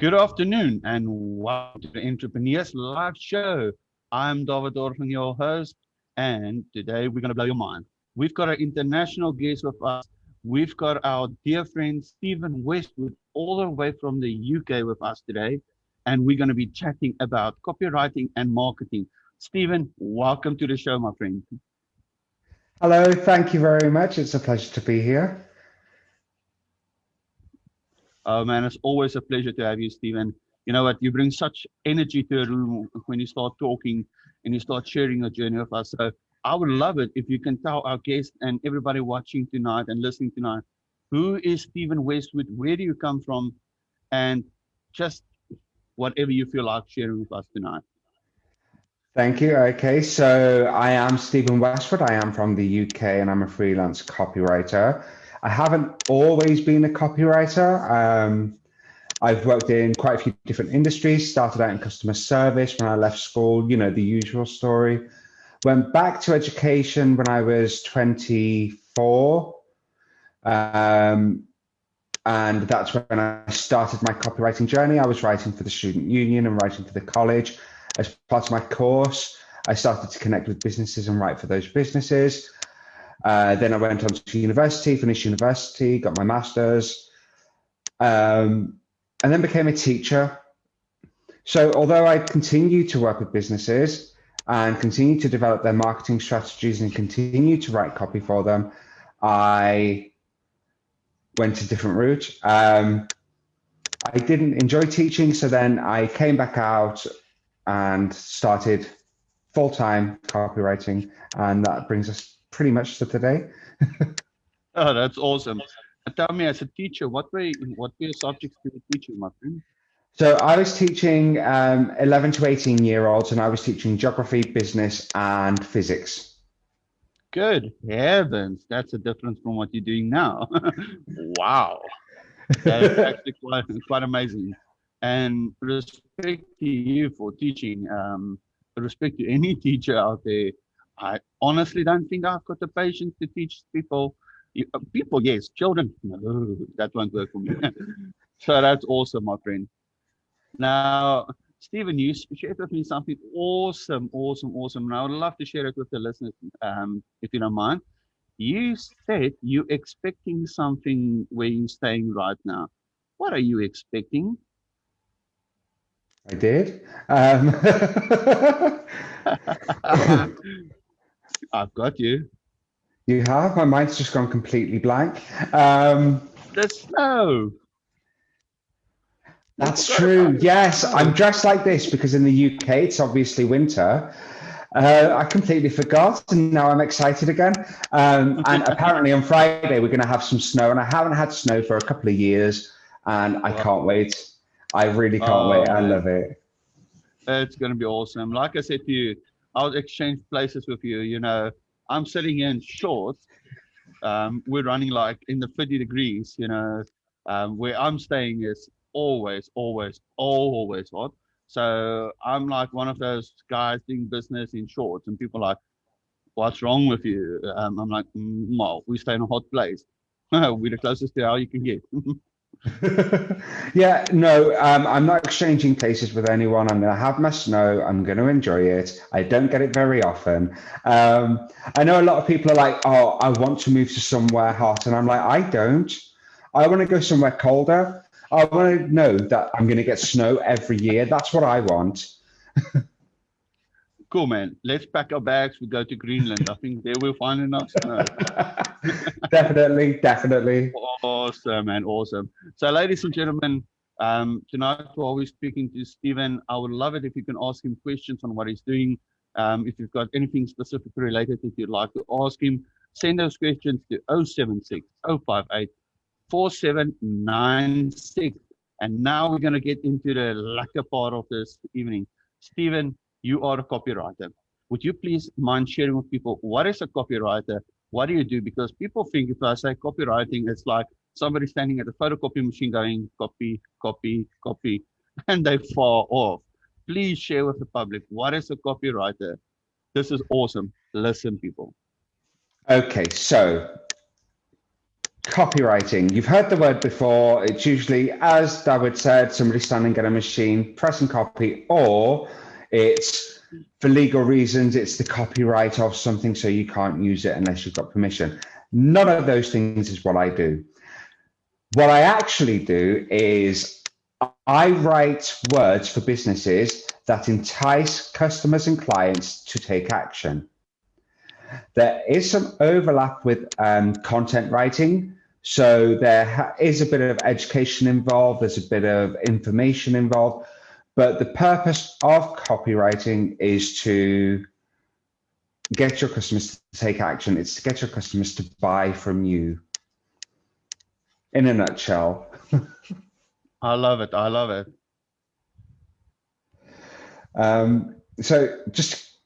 Good afternoon and welcome to the Entrepreneurs Live Show. I'm David Orphan, your host, and today we're going to blow your mind. We've got an international guest with us. We've got our dear friend Stephen Westwood all the way from the UK with us today, and we're going to be chatting about copywriting and marketing. Stephen, welcome to the show, my friend. Hello, thank you very much. It's a pleasure to be here. Oh man, it's always a pleasure to have you, Stephen. You know what? You bring such energy to a room when you start talking and you start sharing your journey with us. So I would love it if you can tell our guests and everybody watching tonight and listening tonight, who is Stephen Westwood? Where do you come from? And just whatever you feel like sharing with us tonight. Thank you. Okay, so I am Stephen Westwood. I am from the UK and I'm a freelance copywriter. I haven't always been a copywriter. I've worked in quite a few different industries, started out in customer service when I left school, you know, the usual story. Went back to education when I was 24. And that's when I started my copywriting journey. I was writing for the student union and writing for the college. As part of my course, I started to connect with businesses and write for those businesses. Then I went on to university, finished university, got my master's, and then became a teacher. So although I continue to work with businesses and continue to develop their marketing strategies and continue to write copy for them, I went a different route. I didn't enjoy teaching, so then I came back out and started full-time copywriting, and that brings us pretty much to today. Oh, that's awesome. Tell me, as a teacher, what were your subjects you were teaching, my friend? So I was teaching 11 to 18-year-olds, and I was teaching geography, business, and physics. Good heavens, that's a difference from what you're doing now. Wow. That's actually quite amazing. And respect to you for teaching. Respect to any teacher out there. I honestly don't think I've got the patience to teach people. People, yes, children, no, that won't work for me. So that's awesome, my friend. Now, Stephen, you shared with me something awesome. And I would love to share it with the listeners, if you don't mind. You said you're expecting something where you're staying right now. What are you expecting? I did. I've got you. You have? My mind's just gone completely blank. The snow. That's true. Yes, I'm dressed like this because in the UK it's obviously winter. I completely forgot, and now I'm excited again. And apparently on Friday we're going to have some snow, and I haven't had snow for a couple of years, and I can't wait. I really can't wait. I love it. It's going to be awesome. Like I said to you, I'll exchange places with you. You know, I'm sitting in shorts. We're running like in the 50 degrees, you know. Where I'm staying is always hot. So I'm like one of those guys doing business in shorts, and people are like, what's wrong with you? I'm like, well, we stay in a hot place. We're the closest to how you can get. Yeah, no, I'm not exchanging places with anyone. I'm going to have my snow. I'm going to enjoy it. I don't get it very often. I know a lot of people are like, oh, I want to move to somewhere hot. And I'm like, I don't. I want to go somewhere colder. I want to know that I'm going to get snow every year. That's what I want. Cool, man. Let's pack our bags. We go to Greenland. I think there we'll find enough snow. Definitely. Awesome, man. Awesome. So, ladies and gentlemen, tonight while we're speaking to Stephen, I would love it if you can ask him questions on what he's doing. If you've got anything specific related that you'd like to ask him, send those questions to 076 058 4796. And now we're going to get into the latter part of this evening. Stephen, you are a copywriter. Would you please mind sharing with people what is a copywriter? What do you do? Because people think if I say copywriting, it's like somebody standing at the photocopy machine going copy, copy, copy, and they fall off. Please share with the public what is a copywriter. This is awesome. Listen, people. Okay, so Copywriting. You've heard the word before. It's usually, as David said, somebody standing at a machine pressing copy, or it's for legal reasons, it's the copyright of something, so you can't use it unless you've got permission. None of those things is what I do. What I actually do is I write words for businesses that entice customers and clients to take action. There is some overlap with content writing. So there is a bit of education involved, there's a bit of information involved, but the purpose of copywriting is to get your customers to take action. It's to get your customers to buy from you. In a nutshell. I love it. I love it. So just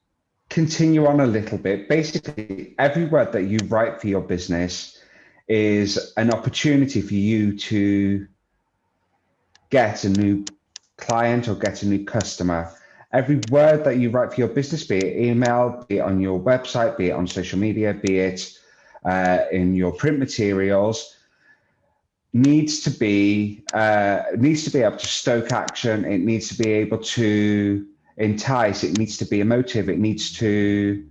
continue on a little bit. Basically, every word that you write for your business is an opportunity for you to get a new client or get a new customer. Every word that you write for your business, be it email, be it on your website, be it on social media, be it in your print materials, needs to be able to stoke action. It needs to be able to entice. It needs to be emotive. It needs to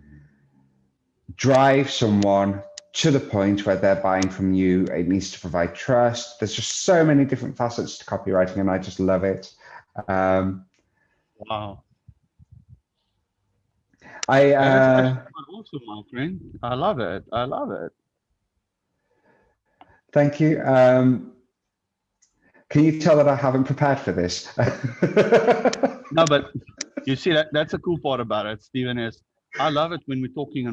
drive someone to the point where they're buying from you. It needs to provide trust. There's just so many different facets to copywriting, and I just love it. Wow. That's awesome, my friend. I love it. I love it. Thank you. Can you tell that I haven't prepared for this? No, but you see, that's a cool part about it, Stephen, is I love it when we're talking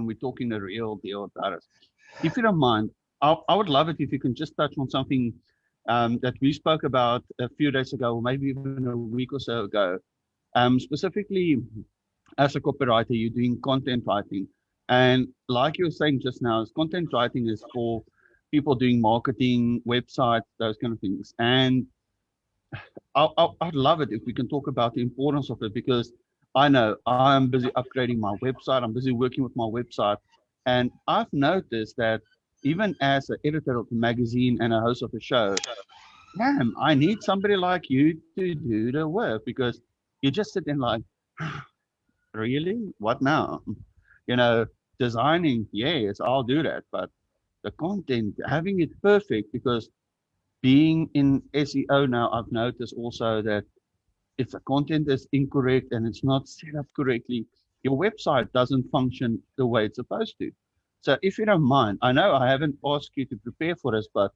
the real deal about it. If you don't mind, I would love it if you can just touch on something that we spoke about a few days ago, or maybe even a week or so ago. Specifically, as a copywriter, you're doing content writing. And like you were saying just now, content writing is for people doing marketing, websites, those kind of things. And I'd love it if we can talk about the importance of it, because I know I'm busy upgrading my website. I'm busy working with my website. And I've noticed that even as an editor of a magazine and a host of a show, damn, I need somebody like you to do the work, because you just sit in like, really? What now? You know, designing, yes, I'll do that. But the content, having it perfect, because being in SEO now, I've noticed also that if the content is incorrect and it's not set up correctly, your website doesn't function the way it's supposed to. So if you don't mind, I know I haven't asked you to prepare for this, but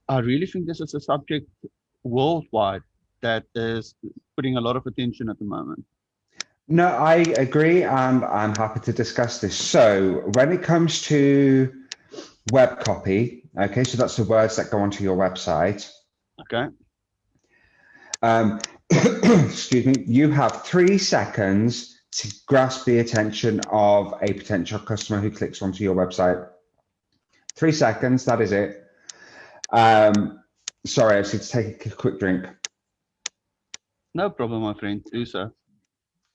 I really think this is a subject worldwide that is putting a lot of attention at the moment. No, I agree, and I'm happy to discuss this. So when it comes to web copy, okay, so that's the words that go onto your website. Okay. Excuse me, you have 3 seconds to grasp the attention of a potential customer who clicks onto your website. 3 seconds, that is it. Sorry, I just need to take a quick drink. No problem, my friend. Do so.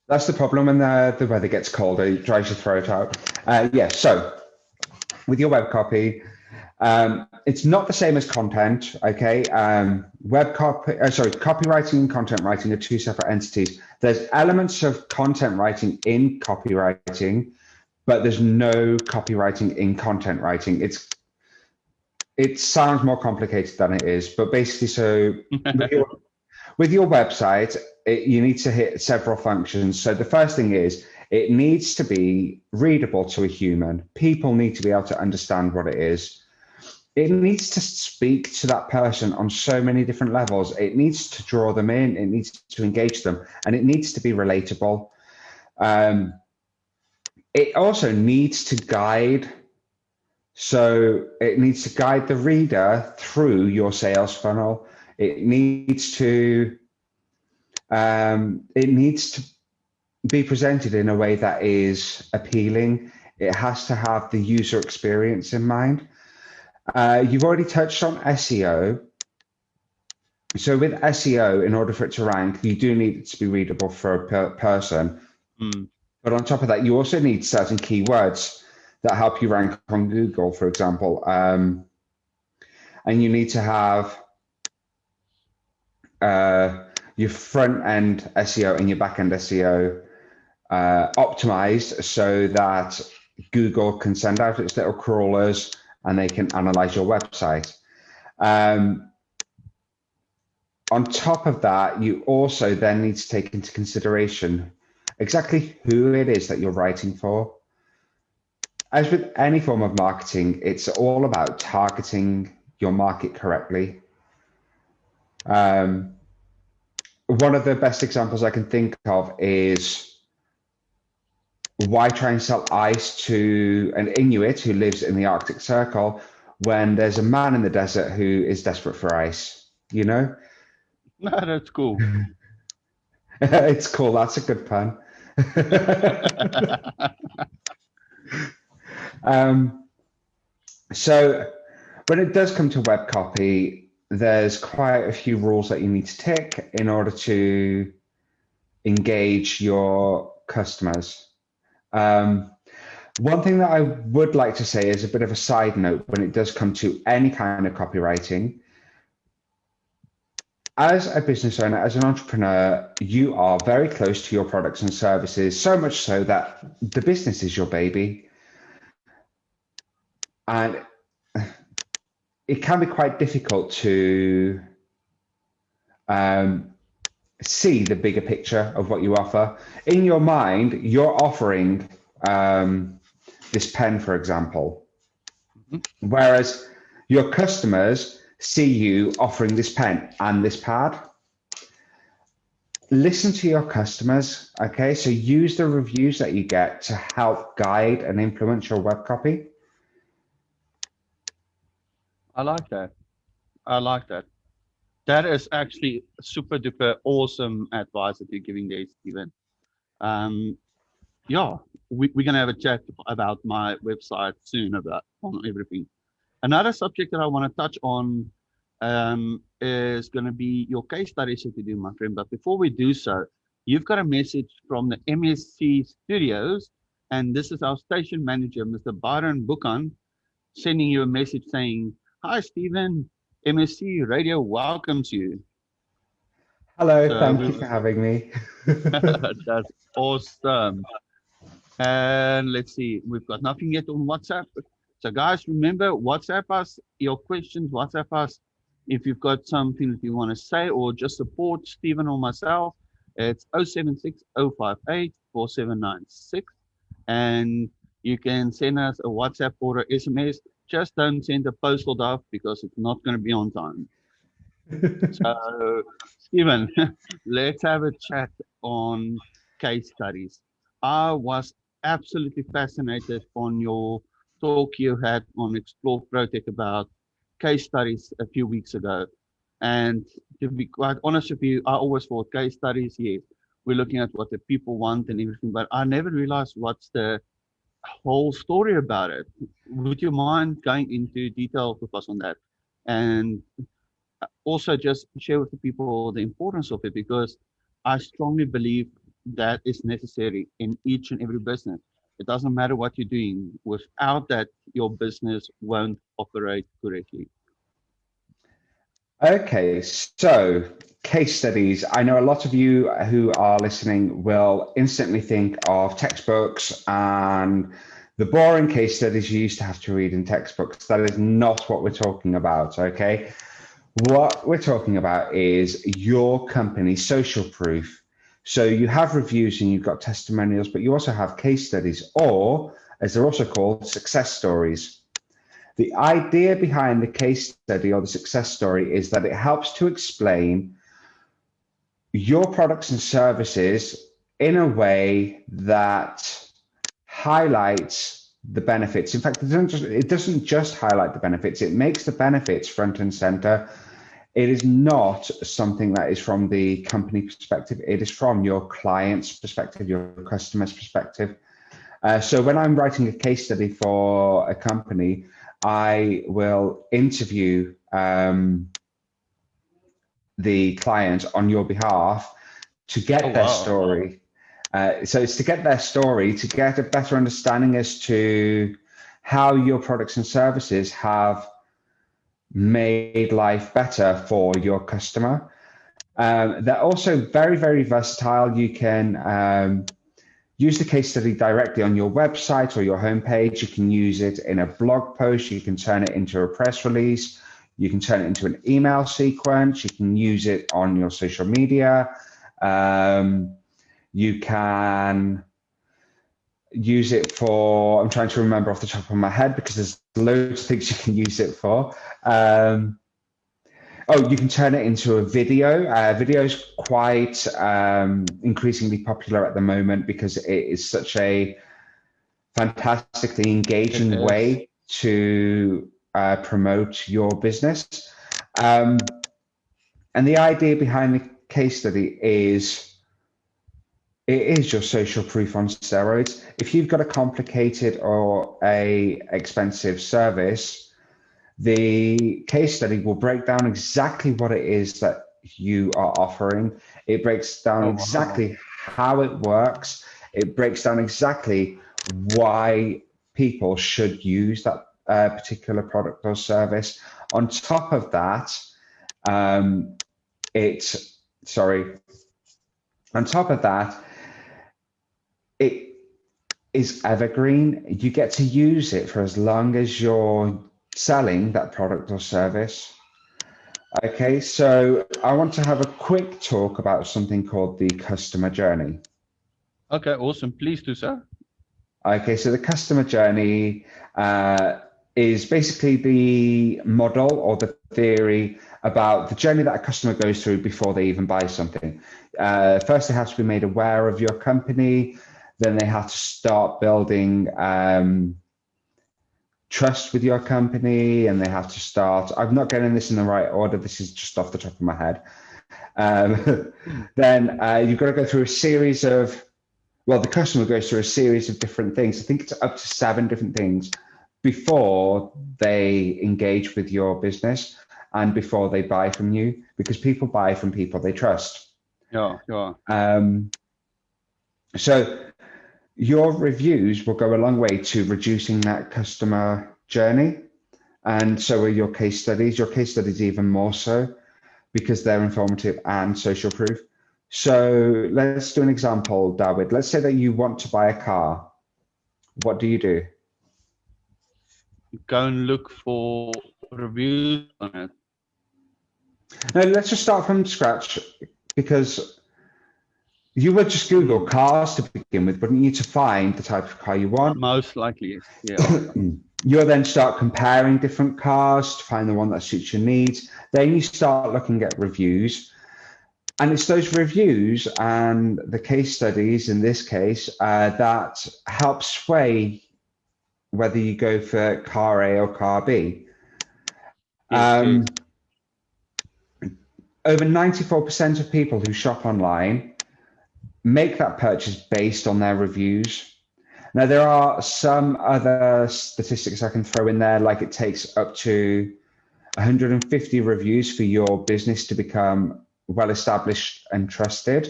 That's the problem when the weather gets colder, it dries your throat out. Yeah, so with your web copy, it's not the same as content, okay? Copywriting and content writing are 2 separate entities. There's elements of content writing in copywriting, but there's no copywriting in content writing. It sounds more complicated than it is, but basically, so with your website, you need to hit several functions. So the first thing is, it needs to be readable to a human. People need to be able to understand what it is. It needs to speak to that person on so many different levels. It needs to draw them in. It needs to engage them, and it needs to be relatable. It also needs to guide. So it needs to guide the reader through your sales funnel. It needs to be presented in a way that is appealing. It has to have the user experience in mind. You've already touched on SEO. So with SEO, in order for it to rank, you do need it to be readable for a person. But on top of that, you also need certain keywords that help you rank on Google, for example. and you need to have your front end SEO and your back end SEO optimized so that Google can send out its little crawlers and they can analyze your website. On top of that, you also then need to take into consideration exactly who it is that you're writing for. As with any form of marketing, it's all about targeting your market correctly. One of the best examples I can think of is, why try and sell ice to an Inuit who lives in the Arctic Circle when there's a man in the desert who is desperate for ice, you know? No, that's cool. It's cool. That's a good pun. So when it does come to web copy, there's quite a few rules that you need to tick in order to engage your customers. One thing that I would like to say is a bit of a side note when it does come to any kind of copywriting. As a business owner, as an entrepreneur, you are very close to your products and services, so much so that the business is your baby. And it can be quite difficult to see the bigger picture of what you offer. In your mind, you're offering this pen, for example, whereas your customers see you offering this pen and this pad. Listen to your customers, okay? So use the reviews that you get to help guide and influence your web copy. I like that. I like that. That is actually super duper awesome advice that you're giving there, Stephen. Yeah, we're going to have a chat about my website soon about on everything. Another subject that I want to touch on is going to be your case studies that you do, my friend. But before we do so, you've got a message from the MSC Studios, and this is our station manager, Mr. Byron Buchan, sending you a message saying, "Hi, Stephen. MSC Radio welcomes you." Hello, thank you for having me. That's awesome. And let's see, we've got nothing yet on WhatsApp. So guys, remember, WhatsApp us your questions, WhatsApp us if you've got something that you want to say or just support Stephen or myself. It's 076-058-4796. And you can send us a WhatsApp or a SMS. Just don't send a postal dove because it's not going to be on time. So, Stephen, let's have a chat on case studies. I was absolutely fascinated on your talk you had on Explore Protect about case studies a few weeks ago. And to be quite honest with you, I always thought case studies, yes, we're looking at what the people want and everything, but I never realized what's the whole story about it. Would you mind going into detail with us on that? And also just share with the people the importance of it, because I strongly believe that is necessary in each and every business. It doesn't matter what you're doing. Without that, your business won't operate correctly. Okay, so case studies. I know a lot of you who are listening will instantly think of textbooks and the boring case studies you used to have to read in textbooks. That is not what we're talking about, okay? What we're talking about is your company's social proof. So you have reviews and you've got testimonials, but you also have case studies, or as they're also called, success stories. The idea behind the case study or the success story is that it helps to explain your products and services in a way that highlights the benefits. In fact, it doesn't just highlight the benefits, it makes the benefits front and center. It is not something that is from the company perspective. It is from your client's perspective, your customer's perspective. So when I'm writing a case study for a company, I will interview the client on your behalf to get their story. So it's to get their story, to get a better understanding as to how your products and services have made life better for your customer. They're also very, very versatile. You can use the case study directly on your website or your homepage. You can use it in a blog post. You can turn it into a press release. You can turn it into an email sequence. You can use it on your social media. You can use it for, I'm trying to remember off the top of my head because there's loads of things you can use it for. You can turn it into a video. Video is quite increasingly popular at the moment because it is such a fantastically engaging way to promote your business. And the idea behind the case study is, it is your social proof on steroids. If you've got a complicated or a expensive service, the case study will break down exactly what it is that you are offering. It breaks down exactly how it works. It breaks down exactly why people should use that particular product or service. On top of that, it is evergreen. You get to use it for as long as you're selling that product or service. Okay, so I want to have a quick talk about something called the customer journey. Okay, awesome. Please do, sir. Okay, so the customer journey is basically the model or the theory about the journey that a customer goes through before they even buy something. First, they have to be made aware of your company. Then they have to start building trust with your company, and they have to start, I'm not getting this in the right order, this is just off the top of my head. Then you've got to go through a series of, well, the customer goes through a series of different things. I think it's up to 7 different things before they engage with your business and before they buy from you, because people buy from people they trust. Yeah. So your reviews will go a long way to reducing that customer journey. And so are your case studies. Your case studies even more so because they're informative and social proof. So let's do an example, David. Let's say that you want to buy a car. What do you do? Go and look for reviews on it. No, let's just start from scratch, because you would just Google cars to begin with, wouldn't you, to find the type of car you want? Most likely, yes. Yeah. You'll then start comparing different cars to find the one that suits your needs. Then you start looking at reviews. And it's those reviews and the case studies, in this case, that help sway whether you go for car A or car B. Yes. Over 94% of people who shop online make that purchase based on their reviews. Now, there are some other statistics I can throw in there, like it takes up to 150 reviews for your business to become well-established and trusted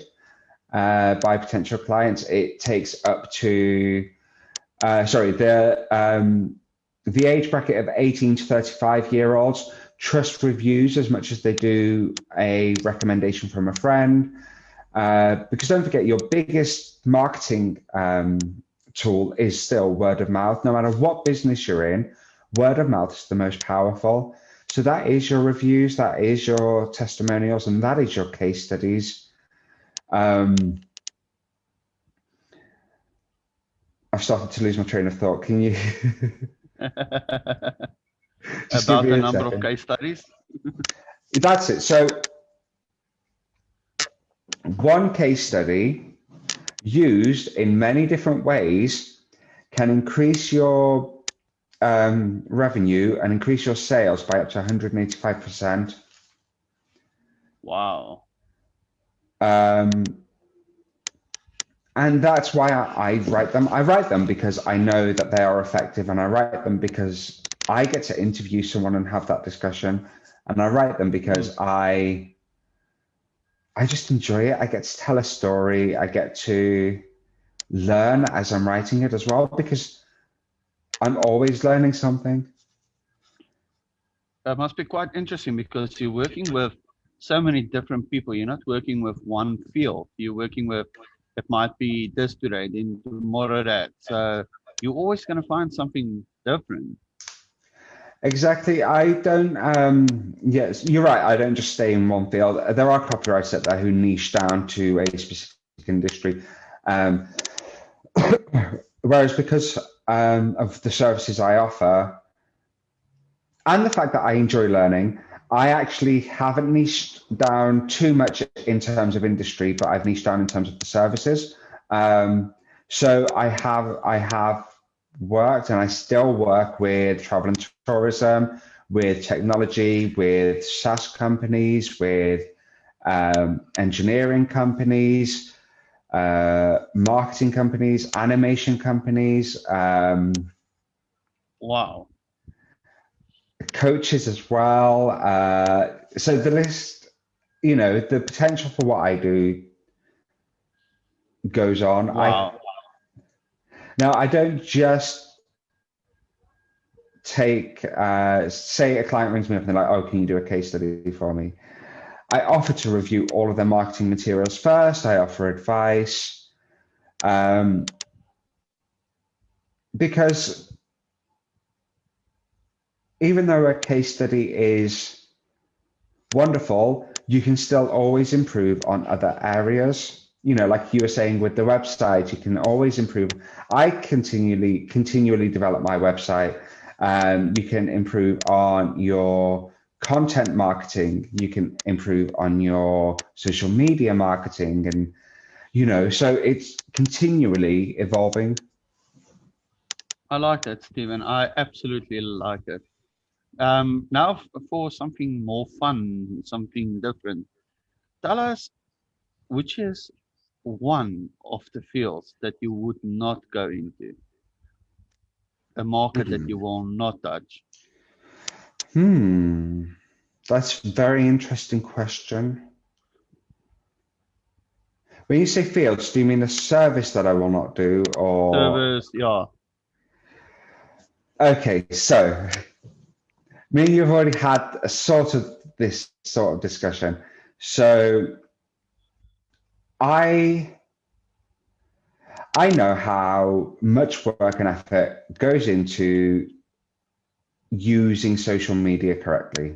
by potential clients. It takes up to, the age bracket of 18 to 35-year-olds trust reviews as much as they do a recommendation from a friend. Because don't forget, your biggest marketing tool is still word of mouth. No matter what business you're in, word of mouth is the most powerful. So that is your reviews, that is your testimonials, and that is your case studies. I've started to lose my train of thought. Can you? About the number of case studies? That's it. So one case study used in many different ways can increase your revenue and increase your sales by up to 185%. Wow. And that's why I write them. I write them because I know that they are effective, and I write them because I get to interview someone and have that discussion. And I write them because I just enjoy it. I get to tell a story. I get to learn as I'm writing it as well, because I'm always learning something. That must be quite interesting because you're working with so many different people. You're not working with one field. You're working with, it might be this today, then tomorrow that. So you're always going to find something different. Exactly. I don't, yes, you're right. I don't just stay in one field. There are copywriters out there who niche down to a specific industry. Um, whereas because of the services I offer and the fact that I enjoy learning, I actually haven't niched down too much in terms of industry, but I've niched down in terms of the services. So I have worked and I still work with travel and tourism, with technology, with SaaS companies, with engineering companies, marketing companies, animation companies, Wow. coaches as well. So the list, the potential for what I do goes on. Wow. Now I don't just take, say a client rings me up and they're like, oh, can you do a case study for me? I offer to review all of their marketing materials first. I offer advice, because even though a case study is wonderful, you can still always improve on other areas. Like you were saying with the website, you can always improve. I continually develop my website. You can improve on your content marketing. You can improve on your social media marketing, and so it's continually evolving. I like that, Stephen. I absolutely like it. Now for something more fun, something different. Tell us which is one of the fields that you would not go into, a market that you will not touch. That's a very interesting question. When you say fields, do you mean a service that I will not do, or? Service, yeah. Okay, so me and you've already had this sort of discussion. So I know how much work and effort goes into using social media correctly.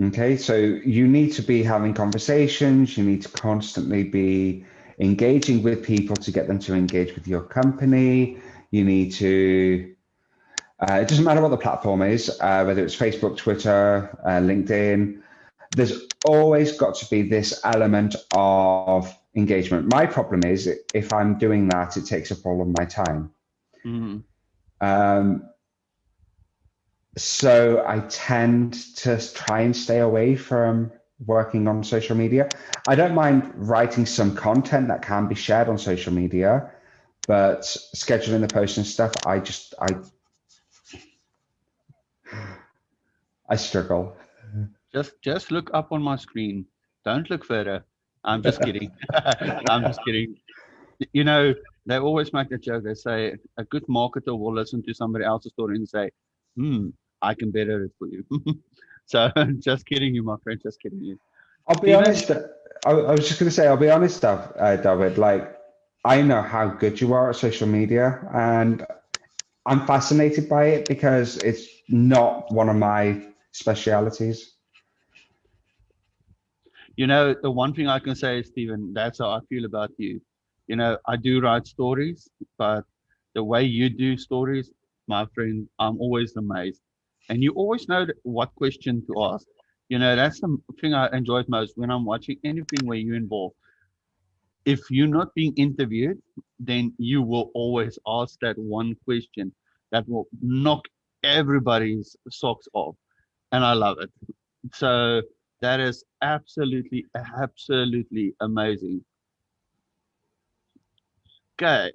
Okay, so you need to be having conversations, you need to constantly be engaging with people to get them to engage with your company. You need to, it doesn't matter what the platform is, whether it's Facebook, Twitter, LinkedIn, there's always got to be this element of engagement. My problem is if I'm doing that, it takes up all of my time. Mm-hmm. So I tend to try and stay away from working on social media. I don't mind writing some content that can be shared on social media, but scheduling the posts and stuff, I struggle. Just look up on my screen. Don't look further. I'm just kidding. I'm just kidding. You know, they always make a joke. They say a good marketer will listen to somebody else's story and say, I can better it for you. So just kidding you, my friend. Just kidding you. I'll be Steven, honest. I was just going to say, I'll be honest, David. Like, I know how good you are at social media, and I'm fascinated by it because it's not one of my specialities. the one thing I can say is, Steven, that's how I feel about you. I do write stories, but the way you do stories, my friend, I'm always amazed. And you always know what question to ask. That's the thing I enjoy most when I'm watching anything where you're involved. If you're not being interviewed, then you will always ask that one question that will knock everybody's socks off. And I love it. So that is absolutely, absolutely amazing. Okay.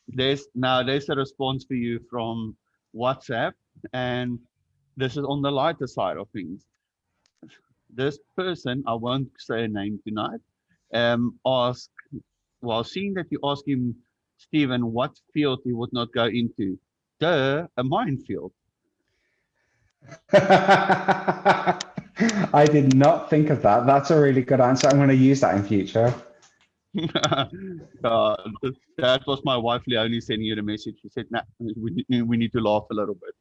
There's a response for you from WhatsApp, and this is on the lighter side of things. This person, I won't say a name tonight, ask while seeing that you ask him, Stephen, what field he would not go into. A minefield. I did not think of that. That's a really good answer. I'm going to use that in future. That was my wife Leonie sending you the message. She said, "Nah, we need to laugh a little bit."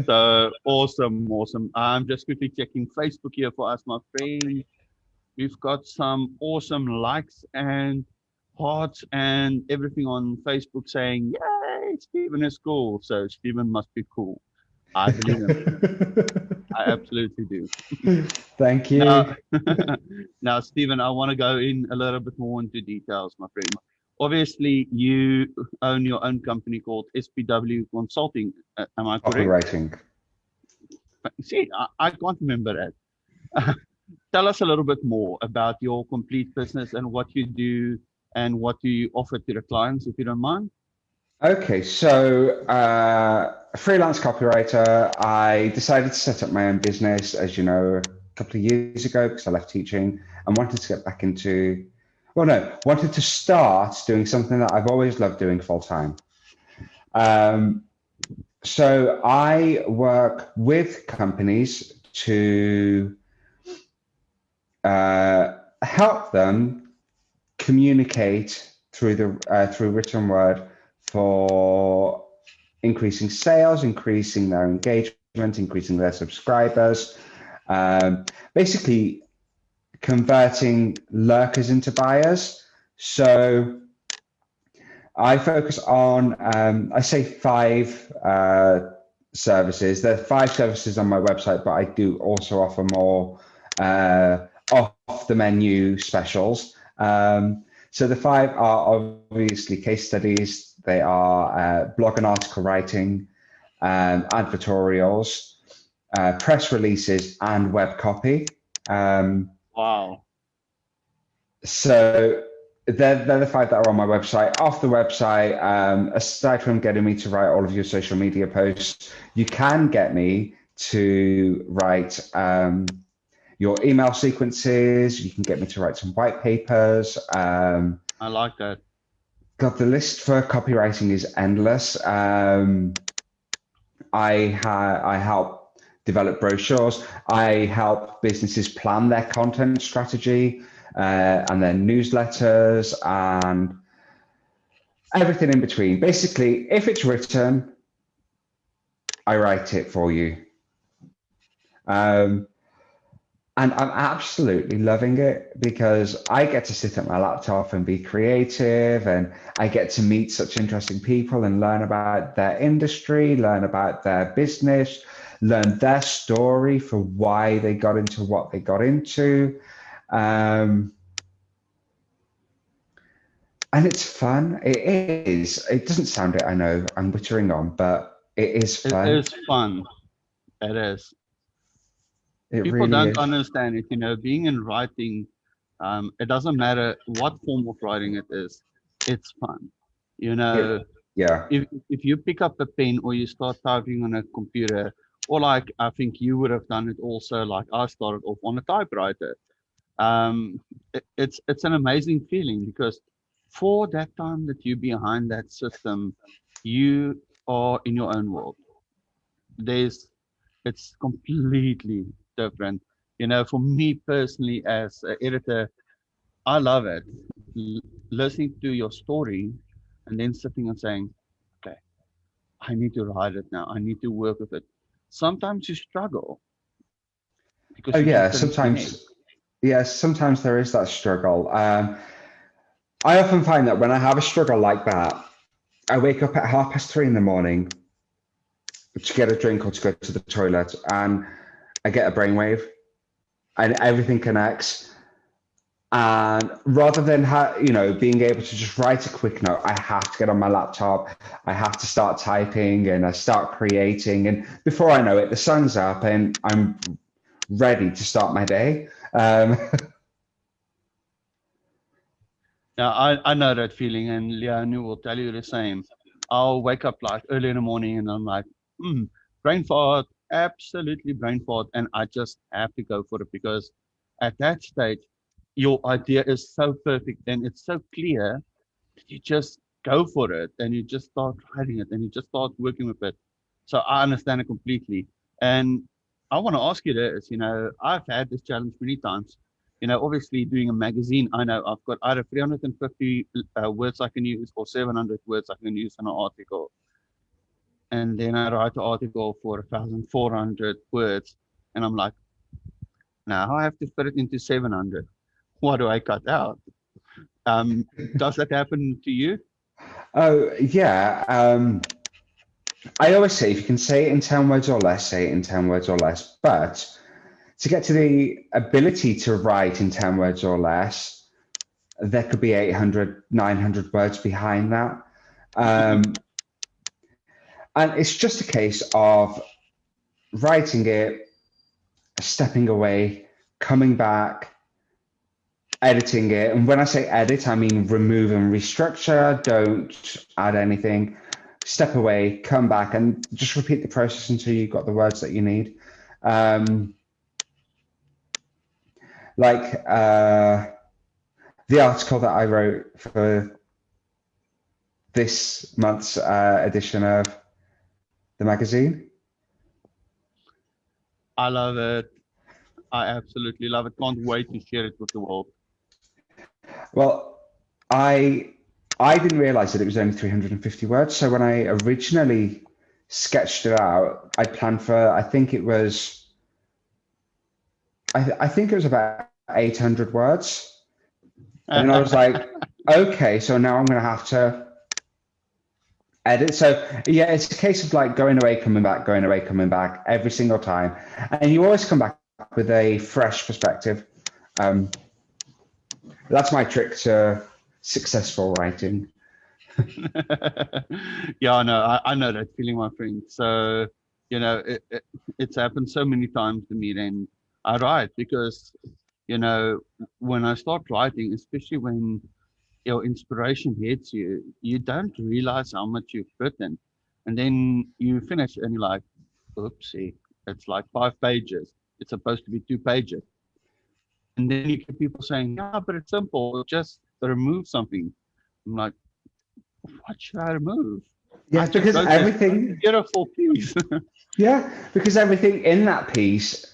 So awesome, awesome. I'm just quickly checking Facebook here for us, my friend. We've got some awesome likes and hearts and everything on Facebook saying, "Yay, Stephen is cool." So Stephen must be cool. I believe him. I absolutely do. Thank Now, you. now, Stephen, I want to go in a little bit more into details, my friend. Obviously, you own your own company called SPW Consulting. Am I correct? Copywriting. See, I can't remember that. Tell us a little bit more about your complete business and what you do and what you offer to the clients, if you don't mind. Okay, so a freelance copywriter. I decided to set up my own business, as you know, a couple of years ago because I left teaching and wanted to get back into, well, no, wanted to start doing something that I've always loved doing full time. So I work with companies to help them communicate through written word for increasing sales, increasing their engagement, increasing their subscribers, basically converting lurkers into buyers. So I focus on, I say 5 services. There are 5 services on my website, but I do also offer more off the menu specials. So the 5 are obviously case studies. They are blog and article writing, advertorials, press releases, and web copy. Wow. So they're the 5 that are on my website. Off the website, aside from getting me to write all of your social media posts, you can get me to write your email sequences. You can get me to write some white papers. I like that. God, the list for copywriting is endless. I help develop brochures. I help businesses plan their content strategy and their newsletters and everything in between. Basically, if it's written, I write it for you. And I'm absolutely loving it because I get to sit at my laptop and be creative, and I get to meet such interesting people and learn about their industry, learn about their business, learn their story for why they got into what they got into. And it's fun. It is. It doesn't sound it, I know. I'm wittering on, but it is fun. It is fun. It is. People really don't is. understand it, being in writing, it doesn't matter what form of writing it is, it's fun. Yeah. If you pick up a pen or you start typing on a computer, or like I think you would have done it also, like I started off on a typewriter. It's an amazing feeling because for that time that you're behind that system, you are in your own world. It's completely different. For me personally, as an editor, I love it. Listening to your story and then sitting and saying, okay, I need to write it now. I need to work with it. Sometimes you struggle because Oh you yeah, just don't connect. sometimes there is that struggle. I often find that when I have a struggle like that, I wake up at 3:30 in the morning to get a drink or to go to the toilet, and I get a brainwave, and everything connects. And rather than being able to just write a quick note, I have to get on my laptop. I have to start typing, and I start creating. And before I know it, the sun's up, and I'm ready to start my day. Yeah, I know that feeling, and Leonie will tell you the same. I'll wake up like early in the morning and I'm like, brain fart, absolutely brain fart. And I just have to go for it because at that stage, your idea is so perfect and it's so clear that you just go for it and you just start writing it and you just start working with it. So I understand it completely. And I want to ask you this, I've had this challenge many times. Obviously doing a magazine, I know I've got either 350 words I can use or 700 words I can use in an article. And then I write an article for 1,400 words. And I'm like, now I have to fit it into 700. What do I cut out? Does that happen to you? Oh, yeah. I always say if you can say it in 10 words or less, say it in 10 words or less. But to get to the ability to write in 10 words or less, there could be 800, 900 words behind that. And it's just a case of writing it, stepping away, coming back, editing it. And when I say edit, I mean remove and restructure, don't add anything. Step away, come back, and just repeat the process until you've got the words that you need. The article that I wrote for this month's edition of the magazine. I love it. I absolutely love it. Can't wait to share it with the world. Well, I didn't realize that it was only 350 words. So when I originally sketched it out, I planned for, I think it was about 800 words. And I was like, okay, so now I'm going to have to edit. So yeah, it's a case of like going away, coming back, going away, coming back every single time. And you always come back with a fresh perspective. That's my trick to successful writing. Yeah, no, I know that feeling, my friend. So, it's happened so many times to me. Then I write because, when I start writing, especially when your inspiration hits you, you don't realize how much you've written. And then you finish and you're like, oopsie, it's like 5 pages. It's supposed to be 2 pages. And then you get people saying, yeah, but it's simple. Just remove something. I'm like, what should I remove? Yeah, because everything, beautiful piece. yeah, because everything in that piece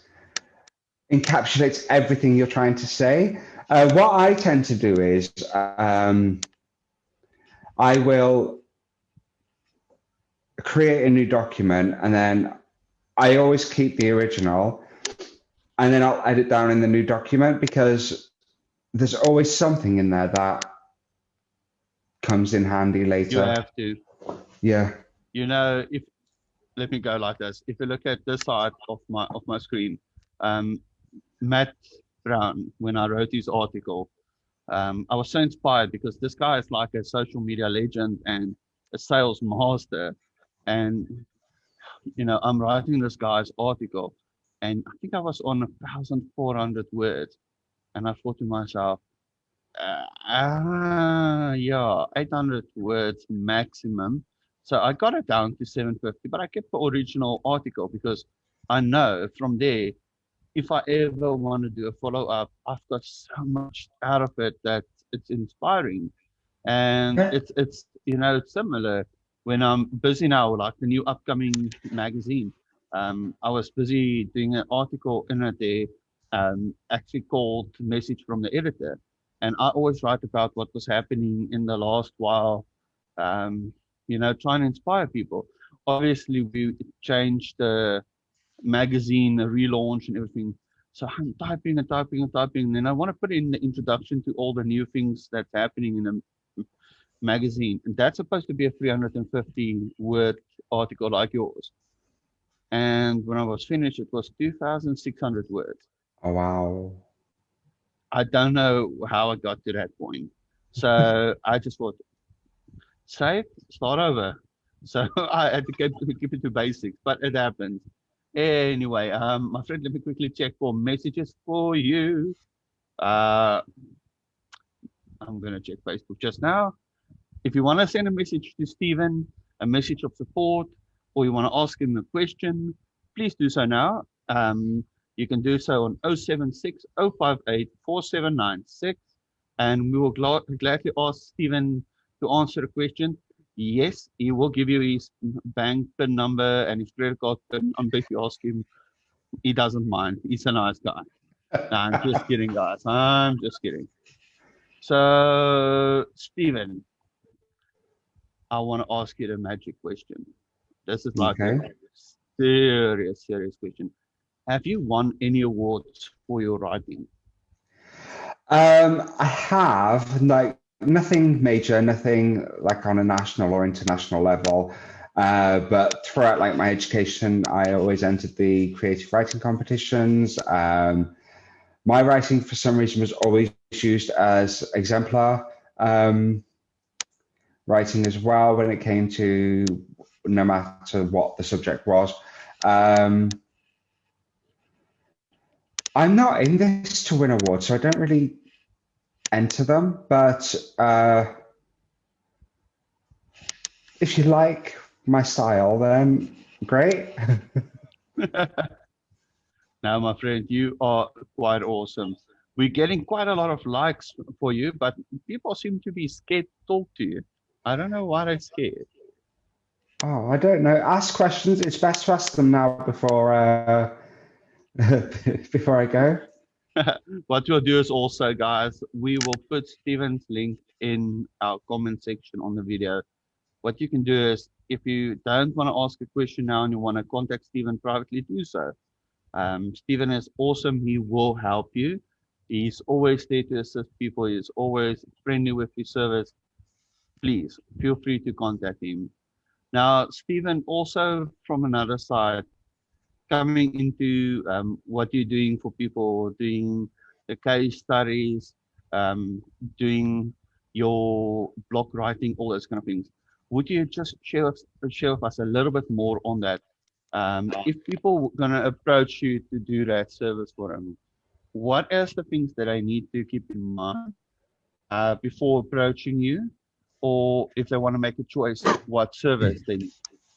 encapsulates everything you're trying to say. What I tend to do is I will create a new document, and then I always keep the original, and then I'll edit down in the new document, because there's always something in there that comes in handy later. You have to. Yeah. Let me go like this. If you look at this side of my screen, Matt Brown, when I wrote his article, I was so inspired because this guy is like a social media legend and a sales master. And, I'm writing this guy's article, and I think I was on 1,400 words. And I thought to myself, yeah, 800 words maximum. So I got it down to 750, but I kept the original article because I know from there, if I ever want to do a follow-up, I've got so much out of it that it's inspiring. And it's it's similar when I'm busy now, like the new upcoming magazine. I was busy doing an article in it there, actually called Message from the Editor. And I always write about what was happening in the last while, trying to inspire people. Obviously, we changed the magazine, the relaunch and everything. So I'm typing and typing and typing. And then I want to put in the introduction to all the new things that's happening in the magazine. And that's supposed to be a 350 word article like yours. And when I was finished, it was 2,600 words. Oh, wow. I don't know how I got to that point. So I just thought, save, start over. So I had to keep it to basics, but it happens. Anyway, my friend, let me quickly check for messages for you. I'm going to check Facebook just now. If you want to send a message to Stephen, a message of support, or you want to ask him a question, please do so now. You can do so on 076 058 4796, and we will gladly ask Stephen to answer a question. Yes, he will give you his bank PIN number and his credit card PIN. If you ask him, he doesn't mind. He's a nice guy. No, I'm just kidding, guys. I'm just kidding. So, Stephen, I want to ask you the magic question. This is like a Okay. serious question. Have you won any awards for your writing? I have like nothing major, nothing like on a national or international level. But throughout like my education, I always entered the creative writing competitions. My writing, for some reason, was always used as exemplar writing as well when it came to no matter what the subject was. Um, I'm not in this to win awards, so I don't really enter them. But if you like my style, then great. Now, my friend, you are quite awesome. We're getting quite a lot of likes for you, but people seem to be scared to talk to you. I don't know why they're scared. Oh, I don't know. Ask questions. It's best to ask them now before before I go. What we'll do is also, guys, we will put Steven's link in our comment section on the video. What you can do is, if you don't want to ask a question now and you want to contact Steven privately, do so. Steven is awesome. He will help you. He's always there to assist people. He's always friendly with his service. Please feel free to contact him. Now, Steven, also from another side, coming into what you're doing for people, doing the case studies, doing your blog writing, all those kind of things. Would you just share with us a little bit more on that? If people were going to approach you to do that service for them, what are the things that I need to keep in mind before approaching you? Or if they want to make a choice, what service they need?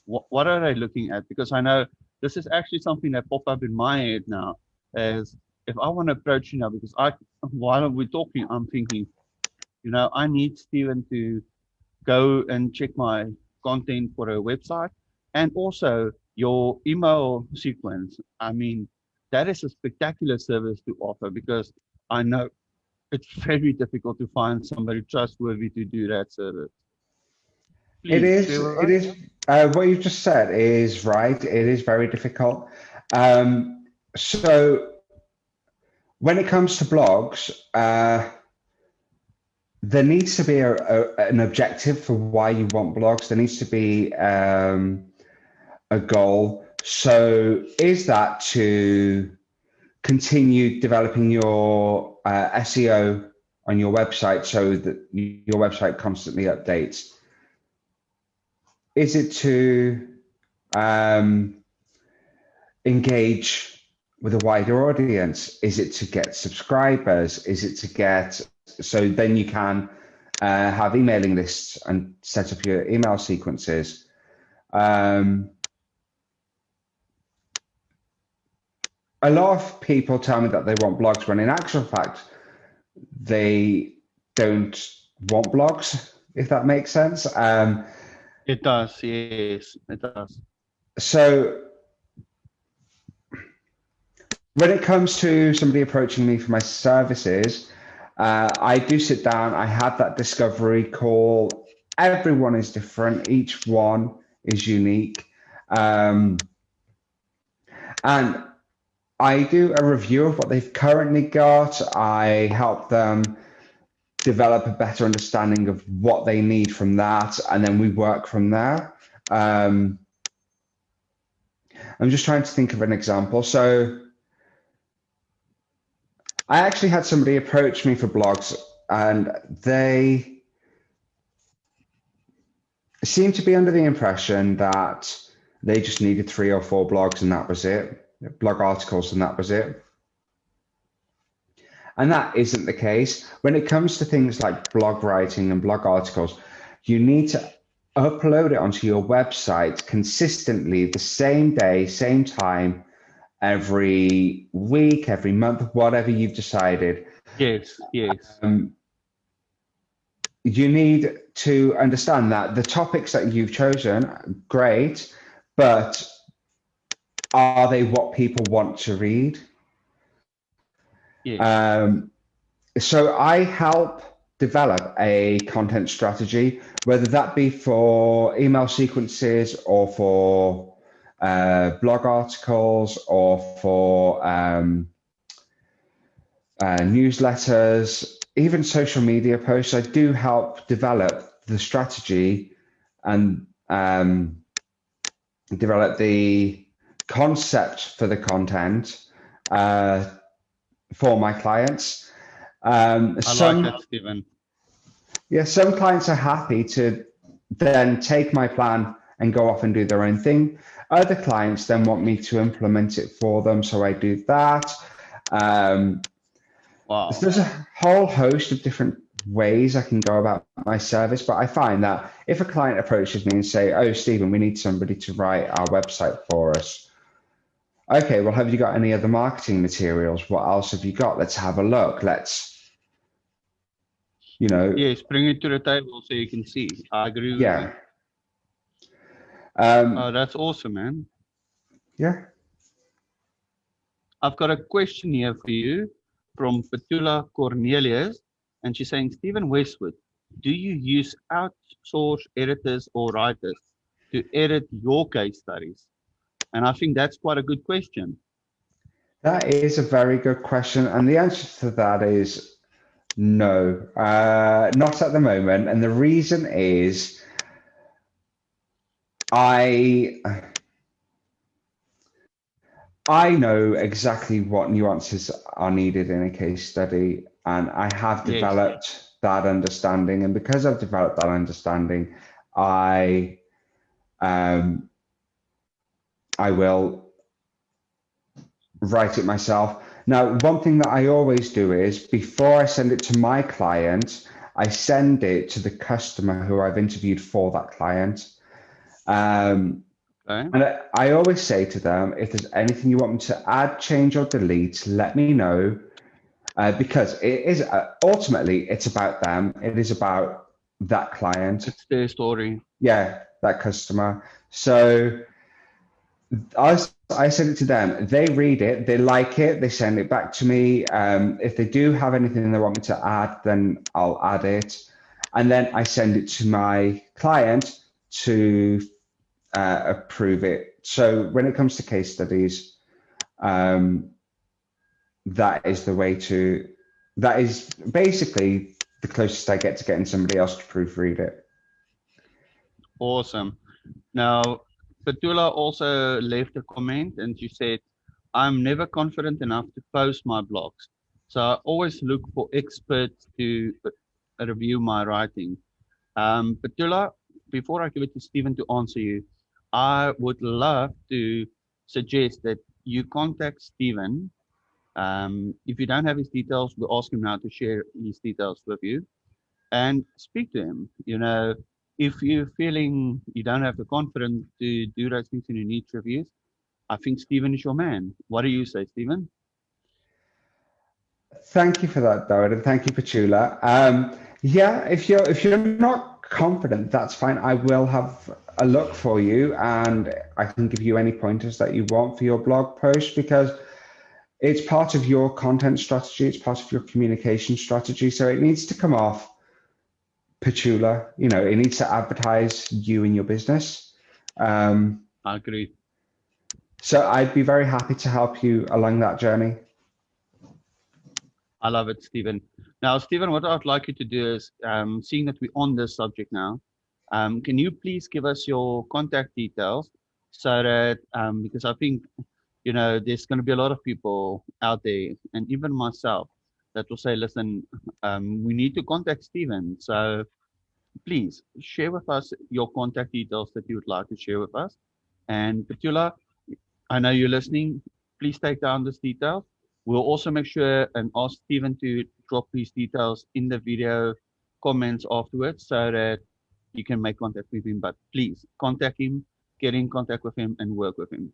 What are they looking at? Because I know this is actually something that popped up in my head now. Is if I want to approach you now, because while we're talking, I'm thinking, I need Steven to go and check my content for a website and also your email sequence. I mean, that is a spectacular service to offer because I know it's very difficult to find somebody trustworthy to do that service. It Please is. share with It us. is. What you've just said is right. It is very difficult. So when it comes to blogs, there needs to be an objective for why you want blogs. There needs to be a goal. So is that to continue developing your SEO on your website so that your website constantly updates? Is it to engage with a wider audience? Is it to get subscribers? Is it to get, so then you can have emailing lists and set up your email sequences? A lot of people tell me that they want blogs when in actual fact, they don't want blogs, if that makes sense. It does, yes, it does. So when it comes to somebody approaching me for my services, I do sit down, I have that discovery call. Everyone is different, each one is unique. And I do a review of what they've currently got. I help them develop a better understanding of what they need from that, and then we work from there. I'm just trying to think of an example. So I actually had somebody approach me for blogs, and they seemed to be under the impression that they just needed 3 or 4 blogs and that was it, blog articles and that was it. And that isn't the case. When it comes to things like blog writing and blog articles, you need to upload it onto your website consistently, the same day, same time, every week, every month, whatever you've decided. Yes, yes. You need to understand that the topics that you've chosen, great, but are they what people want to read? Yes. So I help develop a content strategy, whether that be for email sequences or for blog articles or for newsletters, even social media posts. I do help develop the strategy and develop the concept for the content for my clients. I like that, Stephen. Yeah, some clients are happy to then take my plan and go off and do their own thing. Other clients then want me to implement it for them, so I do that. Wow. So there's a whole host of different ways I can go about my service, but I find that if a client approaches me and say, "Oh, Stephen, we need somebody to write our website for us." Okay, well, have you got any other marketing materials? What else have you got? Let's have a look. Yes, bring it to the table so you can see. I agree with you. Yeah. That's awesome, man. Yeah. I've got a question here for you from Petula Cornelius, and she's saying, Stephen Westwood, do you use outsource editors or writers to edit your case studies? And I think that's quite a good question. That is a very good question. And the answer to that is no, not at the moment. And the reason is I know exactly what nuances are needed in a case study, and I have developed that understanding. And because I've developed that understanding, I will write it myself. Now, one thing that I always do is before I send it to my client, I send it to the customer who I've interviewed for that client. And I always say to them, if there's anything you want me to add, change, or delete, let me know, because it is ultimately it's about them. It is about that client. It's their story. Yeah, that customer. So I send it to them. They read it. They like it. They send it back to me. If they do have anything they want me to add, then I'll add it. And then I send it to my client to approve it. So when it comes to case studies, that is basically the closest I get to getting somebody else to proofread it. Awesome. Now, Petula also left a comment and she said, I'm never confident enough to post my blogs. So I always look for experts to review my writing. Petula, before I give it to Stephen to answer you, I would love to suggest that you contact Stephen. If you don't have his details, we'll ask him now to share his details with you and speak to him. If you're feeling you don't have the confidence to do those things and you need reviews, I think Stephen is your man. What do you say, Stephen? Thank you for that, David, and thank you, Petula. Yeah, if you're not confident, that's fine. I will have a look for you, and I can give you any pointers that you want for your blog post, because it's part of your content strategy. It's part of your communication strategy. So it needs to come off Petula. It needs to advertise you and your business. I agree. So I'd be very happy to help you along that journey. I love it, Stephen. Now, Stephen, what I'd like you to do is, seeing that we're on this subject now, can you please give us your contact details so that, because I think, there's going to be a lot of people out there, and even myself, that will say, listen, we need to contact Stephen. So please share with us your contact details that you would like to share with us. And Petula, I know you're listening. Please take down this detail. We'll also make sure and ask Stephen to drop his details in the video comments afterwards so that you can make contact with him. But please contact him, get in contact with him, and work with him.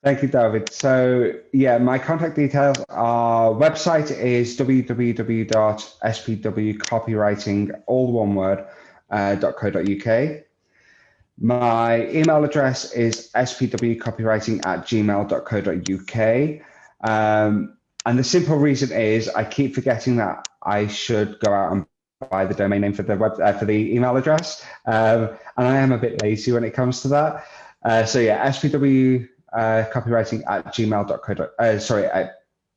Thank you, David. So yeah, my contact details are website is www.spwcopywriting, all one word, .co.uk. My email address is spwcopywriting@gmail.co.uk. And the simple reason is I keep forgetting that I should go out and buy the domain name for the for the email address, and I am a bit lazy when it comes to that. So yeah, spw copywriting at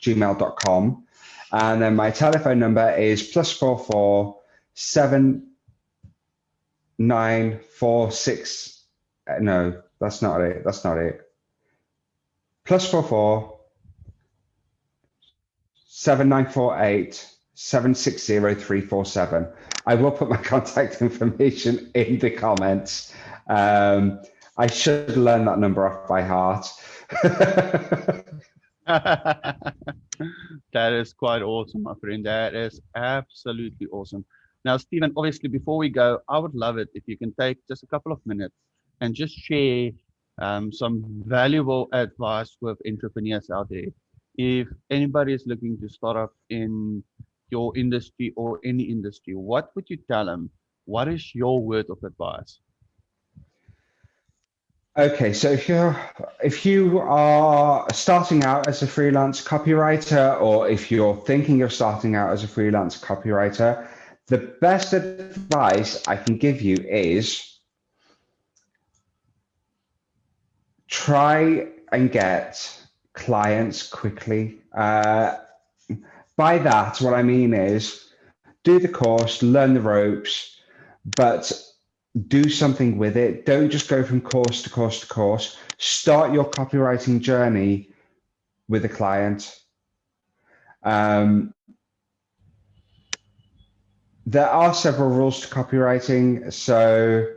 gmail.com, and then my telephone number is +44 7946. No, that's not it. That's not it. +44 7948 760347. I will put my contact information in the comments. I should learn that number off by heart. That is quite awesome, my friend. That is absolutely awesome. Now, Stephen, obviously, before we go, I would love it if you can take just a couple of minutes and just share some valuable advice with entrepreneurs out there. If anybody is looking to start up in your industry or any industry, what would you tell them? What is your word of advice? Okay, so if you are starting out as a freelance copywriter, or if you're thinking of starting out as a freelance copywriter, the best advice I can give you is try and get clients quickly. By that, what I mean is do the course, learn the ropes, but do something with it. Don't just go from course to course to course. Start your copywriting journey with a client. There are several rules to copywriting. So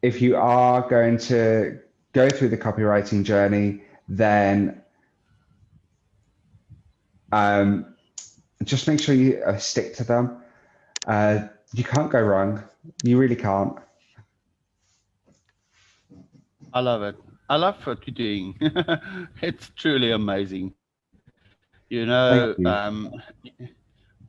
if you are going to go through the copywriting journey, then just make sure you stick to them. You can't go wrong. You really can't. I love it. I love what you're doing. It's truly amazing. You know,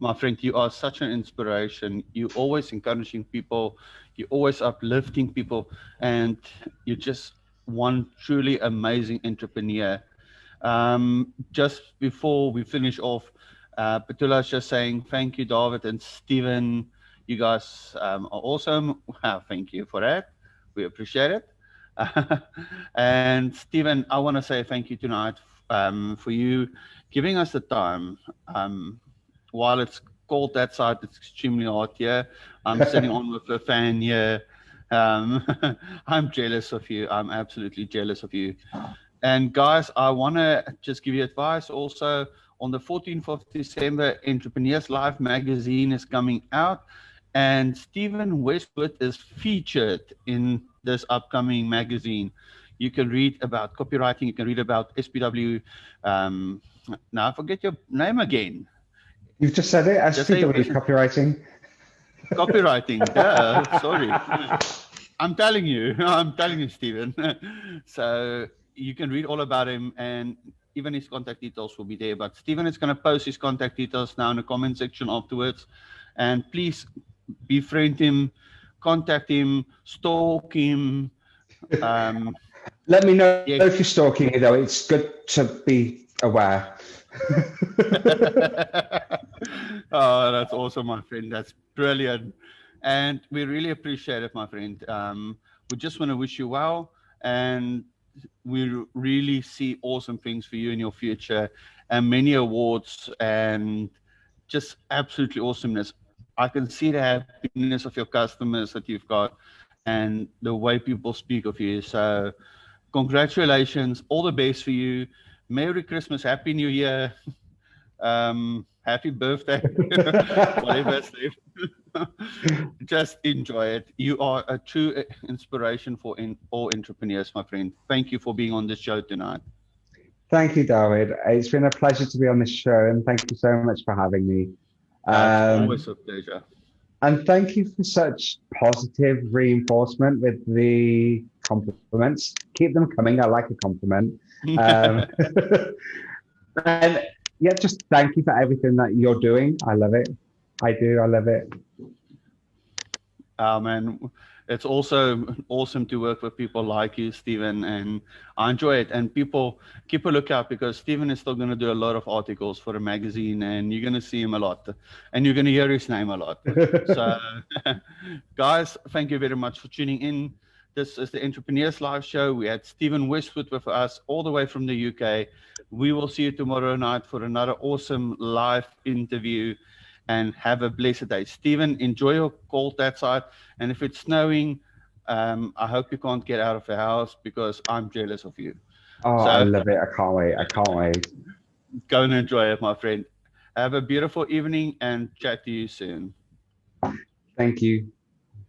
my friend, you are such an inspiration. You're always encouraging people. You're always uplifting people. And you're just one truly amazing entrepreneur. Just before we finish off, Petula's just saying, thank you, David and Stephen. You guys are awesome. Thank you for that. We appreciate it. And Stephen, I want to say thank you tonight for you giving us the time. While it's cold that side, it's extremely hot here. I'm sitting on with a fan here. I'm jealous of you. I'm absolutely jealous of you. And guys, I want to just give you advice also. On the 14th of December, Entrepreneurs Live magazine is coming out, and Stephen Westwood is featured in this upcoming magazine. You can read about copywriting. You can read about SPW. Now I forget your name again. You've just said it. SPW copywriting. Copywriting. Sorry. I'm telling you, Stephen. So you can read all about him, and even his contact details will be there. But Stephen is going to post his contact details now in the comment section afterwards. And please befriend him, contact him, stalk him. Let me know if you're stalking me, though. It's good to be aware. Oh, that's awesome, my friend. That's brilliant. And we really appreciate it, my friend. We just want to wish you well, and we really see awesome things for you in your future, and many awards, and just absolutely awesomeness. I can see the happiness of your customers that you've got, and the way people speak of you. So congratulations, all the best for you. Merry Christmas, Happy New Year, happy birthday, whatever. Just enjoy it. You are a true inspiration for all entrepreneurs, my friend. Thank you for being on this show tonight. Thank you, David. It's been a pleasure to be on this show, and thank you so much for having me. Always a pleasure. And thank you for such positive reinforcement with the compliments. Keep them coming. I like a compliment. Um, and yeah, just thank you for everything that you're doing. I love it. I do. I love it. Man, it's also awesome to work with people like you, Stephen, and I enjoy it. And people keep a lookout because Stephen is still going to do a lot of articles for a magazine, and you're going to see him a lot, and you're going to hear his name a lot. So, guys, thank you very much for tuning in. This is the Entrepreneurs Live Show. We had Stephen Westwood with us all the way from the UK. We will see you tomorrow night for another awesome live interview. And have a blessed day. Stephen, enjoy your cold outside. And if it's snowing, I hope you can't get out of the house because I'm jealous of you. Oh, So I love it. I can't wait. I can't wait. go and enjoy it, my friend. Have a beautiful evening and chat to you soon. Thank you.